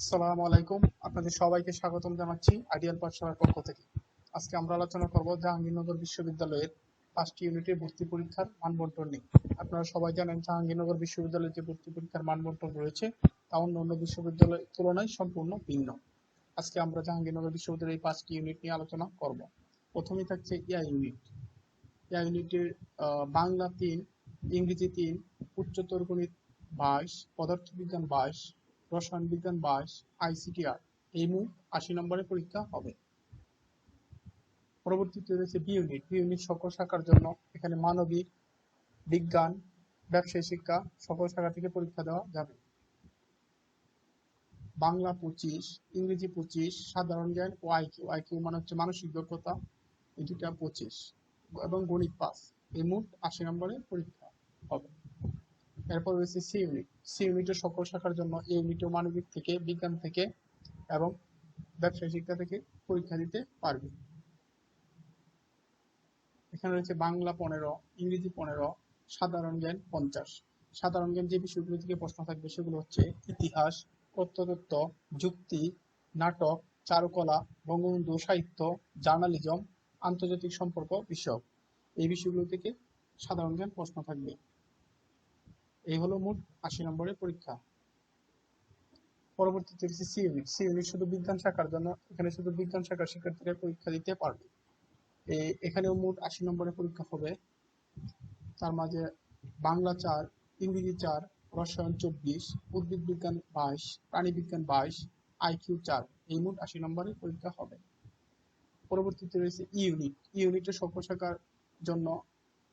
আসসালামু আলাইকুম, আপনাদের সবাইকে স্বাগতম জানাচ্ছি আইডিয়াল পাঠশালার পক্ষ থেকে। আজকে আমরা আলোচনা করব জাহাঙ্গীরনগর বিশ্ববিদ্যালয়ের 5টি ইউনিটের ভর্তি পরীক্ষার মানবন্টন নিয়ে। আপনারা সবাই জানেন জাহাঙ্গীরনগর বিশ্ববিদ্যালয়ের যে ভর্তি পরীক্ষার মানবন্টন রয়েছে তা অন্যান্য বিশ্ববিদ্যালয়ের তুলনায় সম্পূর্ণ ভিন্ন। আজকে আমরা জাহাঙ্গীরনগর বিশ্ববিদ্যালয়ের এই 5টি ইউনিট নিয়ে আলোচনা করব। প্রথমেই থাকছে ইয়া ইউনিট। ইয়া ইউনিটের বাংলা 3, ইংরেজি 3, উচ্চতর গণিত 22, পদার্থবিজ্ঞান 22, রসায়ন বিজ্ঞান 22, আইসিটি 8। এই মোট 80 নম্বরের পরীক্ষা হবে। পরবর্তীতে রয়েছে বি ইউনিট। বি ইউনিট সকল শাখার জন্য। এখানে মানবিক, বিজ্ঞান, ব্যবসায় শিক্ষা সকল শাখা থেকে পরীক্ষা দেওয়া যাবে। বাংলা 25, ইংরেজি 25, সাধারণ জ্ঞান ও আইকিউ। আইকিউ মানে হচ্ছে মানসিক দক্ষতা, এই দুটা 25 এবং গণিত 5। এই মোট 80 নম্বরের পরীক্ষা হবে। এরপর রয়েছে সি ইউনিট। সি ইউনিটের সকল শাখার জন্য এই ইউনিটও মানবিক থেকে, বিজ্ঞান থেকে এবং ব্যবসায় শিক্ষা থেকে পরীক্ষা দিতে পারবে। এখানে রয়েছে বাংলা 15, ইংরেজি 15, সাধারণ জ্ঞান 50। সাধারণ জ্ঞান যে বিষয়গুলো থেকে প্রশ্ন থাকবে সেগুলো হচ্ছে ইতিহাস, প্রত্নতত্ত্ব, যুক্তি, নাটক, চারুকলা, বঙ্গবন্ধু সাহিত্য, জার্নালিজম, আন্তর্জাতিক সম্পর্ক বিষয়ক। এই বিষয়গুলো থেকে সাধারণ জ্ঞান প্রশ্ন থাকবে। এই হলো মোট 80 নম্বরের পরীক্ষা। পরবর্তীতে হচ্ছে সি ইউনিট। সি ইউনিট শুধু বিজ্ঞান শাখার জন্য। এখানে শুধু বিজ্ঞান শাখার শিক্ষার্থীরা পরীক্ষা দিতে পারবে। এখানেও মোট 80 নম্বরের পরীক্ষা হবে। তার মাঝে বাংলা 4, ইংরেজি 4, রসায়ন 24, উদ্ভিদ বিজ্ঞান 22, প্রাণী বিজ্ঞান 22, আইকিউ 4। এই মোট 80 নম্বরের পরীক্ষা হবে। পরবর্তীতে রয়েছে ই ইউনিট। ই ইউনিটের সকল শাখার জন্য।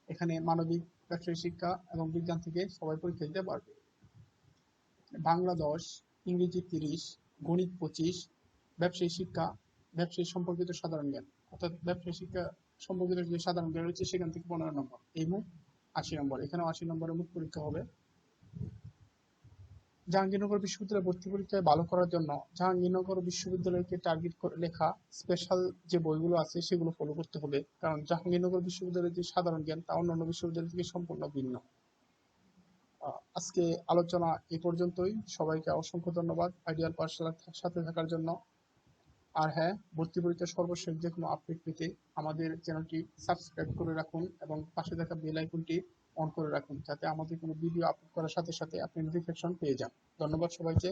এখানে মানবিক, ব্যবসায় শিক্ষা এবং বিজ্ঞান থেকে সবাই পরীক্ষা দিতে পারবে। বাংলা 10, ইংরেজি 30, গণিত 25, ব্যবসায়ী শিক্ষা, ব্যবসায়ী সম্পর্কিত সাধারণ জ্ঞান অর্থাৎ ব্যবসায়ী শিক্ষা সম্পর্কিত যে সাধারণ জ্ঞান রয়েছে সেখান থেকে 15 নম্বর। এই মোট 80 নম্বর। এখানেও 80 নম্বরের মোট পরীক্ষা হবে। জাহাঙ্গীরনগর বিশ্ববিদ্যালয়ে ভর্তি পরীক্ষায় ভালো করার জন্য জাহাঙ্গীরনগর বিশ্ববিদ্যালয়কে টার্গেট করে লেখা স্পেশাল যে বইগুলো আছে সেগুলো ফলো করতে হবে, কারণ জাহাঙ্গীরনগর বিশ্ববিদ্যালয়ের যে সাধারণ জ্ঞান তা অন্যান্য বিশ্ববিদ্যালয় থেকে সম্পূর্ণ ভিন্ন। আজকে আলোচনা এই পর্যন্তই। সবাইকে অসংখ্য ধন্যবাদ আইডিয়াল পাঠশালার সাথে থাকার জন্য। আর হ্যাঁ, ভর্তি পরীক্ষার সর্বশেষ যে কোনো আপডেট পেতে আমাদের চ্যানেলটি সাবস্ক্রাইব করে রাখুন এবং পাশে থাকা বেল আইকনটি অন করে রাখুন, যাতে আমাদের কোনো ভিডিও আপলোড করার সাথে সাথে আপনি নোটিফিকেশন পেয়ে যান। ধন্যবাদ সবাইকে।